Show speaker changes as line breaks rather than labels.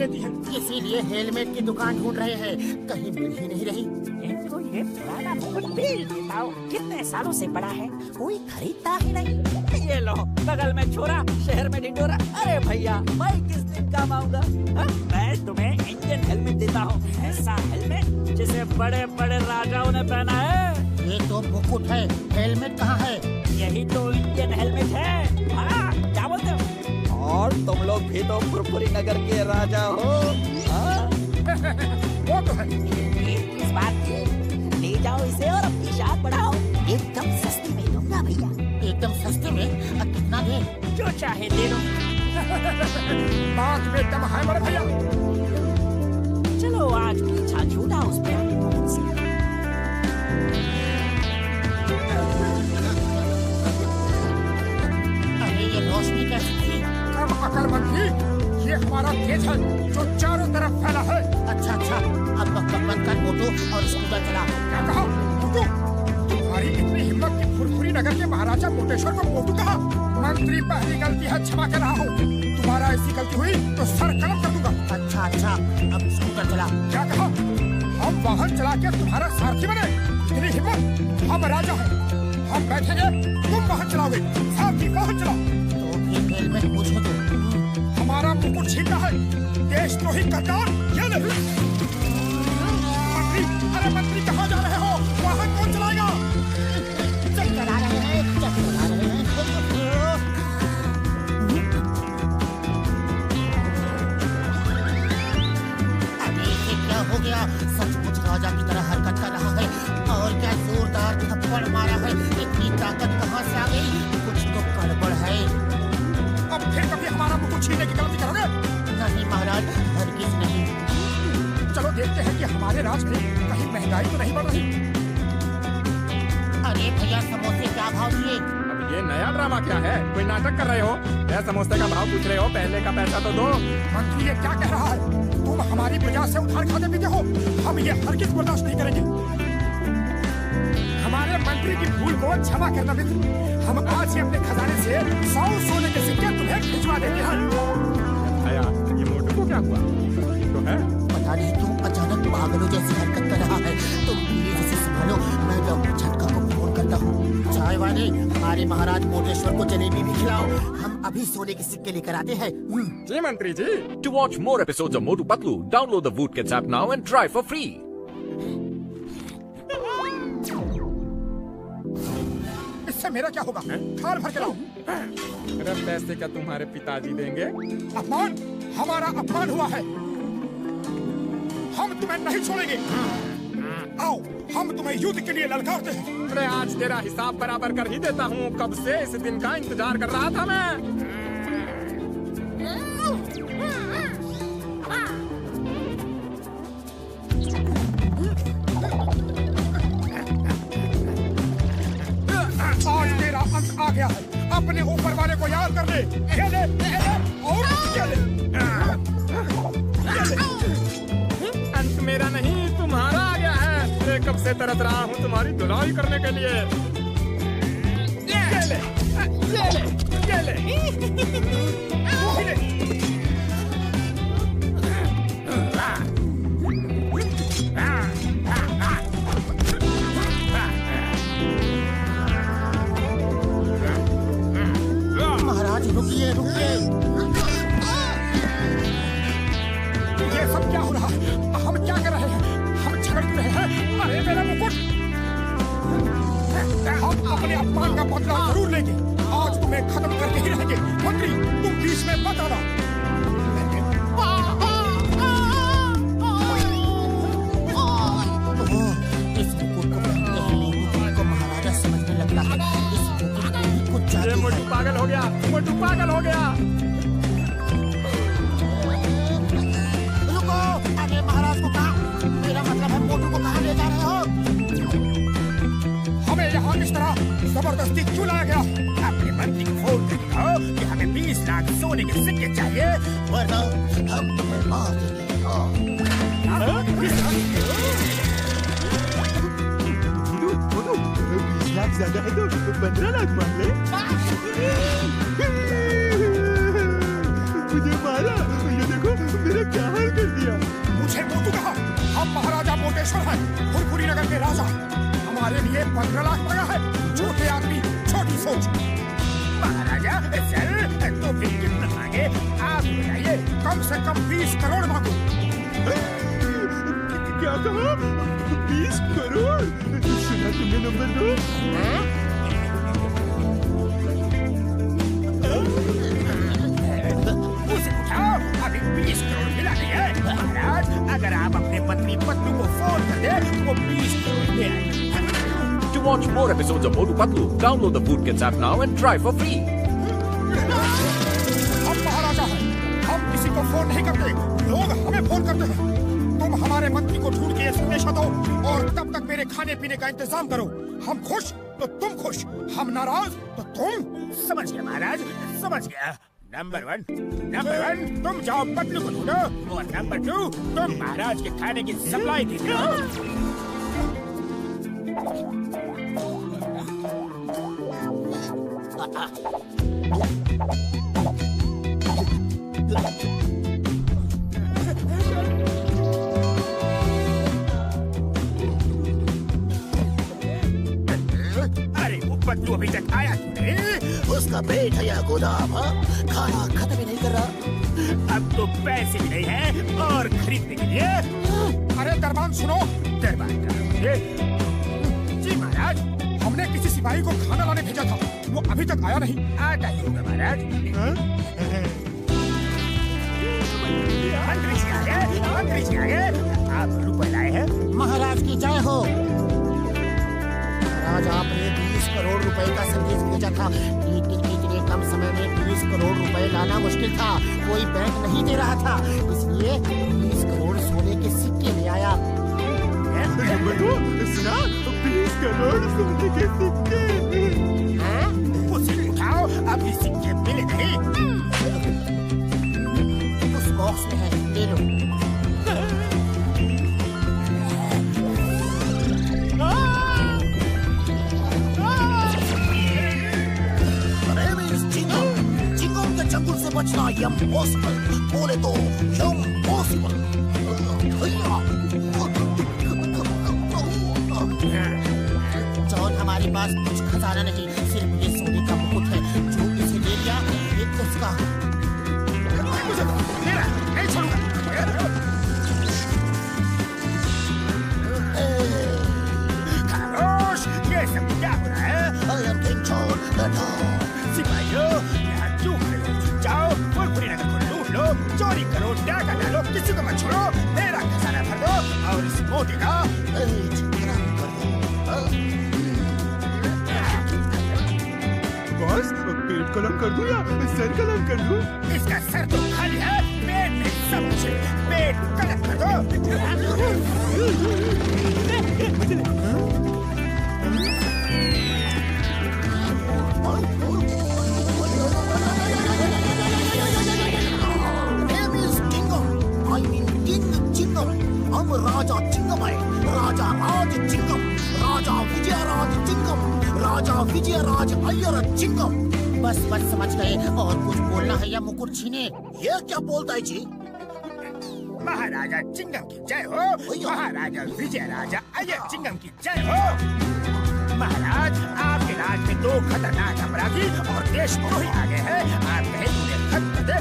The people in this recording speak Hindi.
लेती है।
इसीलिए हेलमेट की दुकान ढूंढ रहे हैं, कहीं मिल ही नहीं रही।
इनको ये पुराना मुकुट बेच देता हूँ, कितने सालों से पड़ा है, कोई खरीदता ही नहीं। ये लो, बगल में छोरा, शहर में ढिंढोरा। अरे भैया, मैं किस दिन काम आऊंगा? मैं तुम्हें इंडियन हेलमेट देता हूँ, ऐसा हेलमेट जिसे बड़े बड़े राजाओं ने पहना है।
ये तो मुकुट है, हेलमेट कहाँ है?
यही तो इंडियन हेलमेट है। हाँ, क्या बोलते हो?
और तुम लोग भी तो फुरफुरी नगर के राजा हो।
वो तो है।
इस बात की ले जाओ इसे और अपनी शान बढ़ाओ। एकदम सस्ती में दूंगा भैया।
एकदम सस्ते में? कितना दे?
जो चाहे दे दो।
बात में दम है बड़े भैया।
चलो आज पीछा छूटा उस पे।
अरे ये रोशनी कैसी थी?
कम अकलमंदी, ये हमारा तेज है जो चारों तरफ फैला है।
अच्छा अच्छा, अब बंद कर मोटू और स्कूटर चला।
क्या कहा मोटू? तुम्हारी इतनी हिम्मत कि फुरफुरी नगर के महाराजा मोटेश्वर को मोटू कहा? मंत्री, पहली गलती है, क्षमा कर रहा हूँ। तुम्हारा ऐसी गलती हुई तो सर कलम कर दूंगा।
अच्छा अच्छा, अब स्कूटर चला।
क्या कहा? हम वाहन चला के तुम्हारा सारथी बने? इतनी हिम्मत? हम राजा हैं, हम बैठेंगे, तुम वाहन चलाओगे। सारथी वाहन चलाओ।
तो फिर हेलमेट मुझे दो।
हमारा मुकुट छीनना है, देश तो ही गद्दार। ये ले। मंत्री, अरे मंत्री कहाँ जा रहे हो? वाहन कौन चलाएगा?
चल चला रहे हैं, चल चला रहे हैं। अरे ये क्या हो गया? सचमुच राजा की तरह हरकत कर रहा है और क्या जोरदार थप्पड़ मारा है। इतनी ताकत कहाँ से आ गई? कुछ तो गड़बड़ है।
अब फिर कभी हमारा मुकुट छीनने की गलती करोगे?
नहीं महाराज, हरगिज नहीं।
चलो देखते हैं कि हमारे राज में कहीं महंगाई तो नहीं बढ़ रही।
अरे भैया, समोसे क्या भाव दिए?
अब ये नया ड्रामा क्या है? कोई नाटक कर रहे हो? यह समोसे का भाव पूछ रहे हो? पहले का पैसा तो दो।
मंत्री ये क्या कह रहा है? तुम हमारी प्रजा से उधार खाते पीते हो। हम ये हरगिज बर्दाश्त नहीं करेंगे। हमारे मंत्री की भूल को क्षमा करना मित्र। हम आज ही अपने खजाने से 100 सोने के सिक्के तुम्हें भिजवा देते हैं।
आया, ये मोटू को क्या हुआ? तो है
पता नहीं क्यों अचानक पागलों जैसी हरकत कर रहा है। तुम प्लीज इसे संभालो, मैं डॉक्टर झटका को फोन करता हूँ। चाय वाले, हमारे महाराज मोटेश्वर को जलेबी भी खिलाओ। हम अभी सोने के सिक्के लेकर आते हैं।
जी मंत्री जी।
To watch more episodes of Motu Patlu, download the Voot Kids app now and try for free.
इससे मेरा क्या होगा? थाल भर के लाओ।
अरे पैसे क्या तुम्हारे पिताजी देंगे?
अपमान, हमारा अपमान हुआ है। हम तुम्हें नहीं छोड़ेंगे। आओ, हम तुम्हें युद्ध के लिए ललकारते हैं।
अरे आज तेरा हिसाब बराबर कर ही देता हूँ। कब से इस दिन का इंतजार कर रहा था मैं।
आज तेरा अंत आ गया है। अपने ऊपर वाले को याद कर ले। ये ले, और ये ले।
अंत मेरा नहीं, तुम्हारा आ गया है। मैं कब से तरस रहा हूँ तुम्हारी धुलाई करने के लिए। ये ले, ये ले, ये ले। ये ले।
महाराज रुकिए रुकिए।
ये सब क्या हो रहा है? हम क्या कर रहे हैं? हम झगड़ रहे हैं। अरे मेरा मुकुट! हम अपने अपमान का बदला जरूर लेंगे। आज तुम्हें खत्म करके ही रहेंगे। मंत्री, तुम बीच में मत आना।
इस मुकुट को पहनते ही लोगों को महाराजा समझने लगता है। इस मुकुट को ही कुछ
ये
जादू
मोटू
है।
पागल हो गया, मोटू पागल हो गया।
रुको, अरे महाराज को कहा, मेरा मतलब है मोटू को कहाँ ले जा रहे हो?
हमें यहाँ इस तरह जबरदस्ती क्यों लाया गया? अपने मंत्री को फोन कर दिखाओ कि हमें 20 लाख सोने के सिक्के चाहिए,
वरना हम तुम्हें मार देंगे।
लाख ज्यादा है तो 15 लाख मांग ले। मुझे मारा, ये देखो मेरा क्या हाल कर दिया?
मुझे मोटू कहा। हम महाराजा मोटेश्वर हैं, फुरफुरी नगर के राजा। हमारे लिए 15 लाख लगा है। छोटे आदमी, छोटी सोच। महाराजा सर, तो फिर कितना मांगे? आप बताइए। कम से कम 20 करोड़ मांगो।
क्या कहा? 20 करोड़? सुना तुमने नंबर 2?
उसे उठाओ, अभी 20 करोड़ मिला नहीं है। महाराज, अगर आप अपने पत्नी पत्नी को फोन कर दे, वो 20 करोड़ ले आएंगे।
To watch more episodes of Motu Patlu, download the Voot Kids app now and try for free.
हम महाराजा हैं, हम किसी को फोन नहीं करते, लोग हमें फोन करते हैं। तुम हमारे मंत्री को ढूंढ के संदेशा दो और तब तक मेरे खाने पीने का इंतजाम करो। हम खुश तो तुम खुश, हम नाराज तो तुम। समझ गया महाराज, समझ गया। नंबर 1 तुम जाओ पत्नी को ढूंढो और नंबर 2 तुम महाराज के खाने की सप्लाई दे दो। अरे वो पत्तू अभी तक आया नहीं।
उसका पेट है या गोदाम? खाना खत्म ही नहीं कर रहा।
अब तो पैसे भी नहीं है और खरीदने के लिए। अरे दरबान सुनो। दरबान का जी महाराज, हमने किसी सिपाही को खाना लाने भेजा था, वो अभी तक आया नहीं। आता ही होगा महाराज। मंत्री जी आ गए, मंत्री जी आ गए। आप रुपए लाए हैं?
महाराज की जय हो। महाराज, आपने 20 करोड़ रुपए का संदेश भेजा था। इतने कम समय में 20 करोड़ रुपए लाना मुश्किल था, कोई बैंक नहीं दे रहा था, इसलिए 20 करोड़ सोने के सिक्के ले आया।
नंबर 2 सुना? 20 करोड़ सोने के सिक्के।
उसे उठाओ, अभी सिक्के मिले नहीं।
उस बॉक्स में है, ले लो। चिंगम के चंगुल से बचना इम्पॉसिबल, बोले तो इम्पॉसिबल। जॉन, हमारे पास कुछ खजाना नहीं, सिर्फ ये सोने का मुकुट है। जो इसे ले गया ये उसका।
मेरा नहीं छोड़ूंगा। खामोश, ये सब क्या हो रहा है? सिपाहियों, यहाँ क्यों खड़े हो? जाओ फुरफुरी नगर को लूट लो, चोरी करो, डाका डालो, किसी को मत छोड़ो। मेरा खजाना भर दो और इस मोटी का
बॉस, पेट कलम कर दूं या सर कलम कर दूं?
इसका सर तो खाली है, पेट में सब कुछ है। पेट कलम कर दो।
हम राजा चिंगम है, राजा राज चिंगम, राजा विजयराज चिंगम, राजा विजयराज अय्यर चिंगम। बस समझ गए। और कुछ बोलना है या मुकुट छीने? ये क्या बोलता है जी?
महाराजा चिंगम की जय हो। महाराजा विजयराजा अय्यर चिंगम की जय हो। महाराज, आपके राज में 2 खतरनाक अपराधी और देशद्रोही आ गए हैं। आप कहीं उन्हें खत्म कर दे।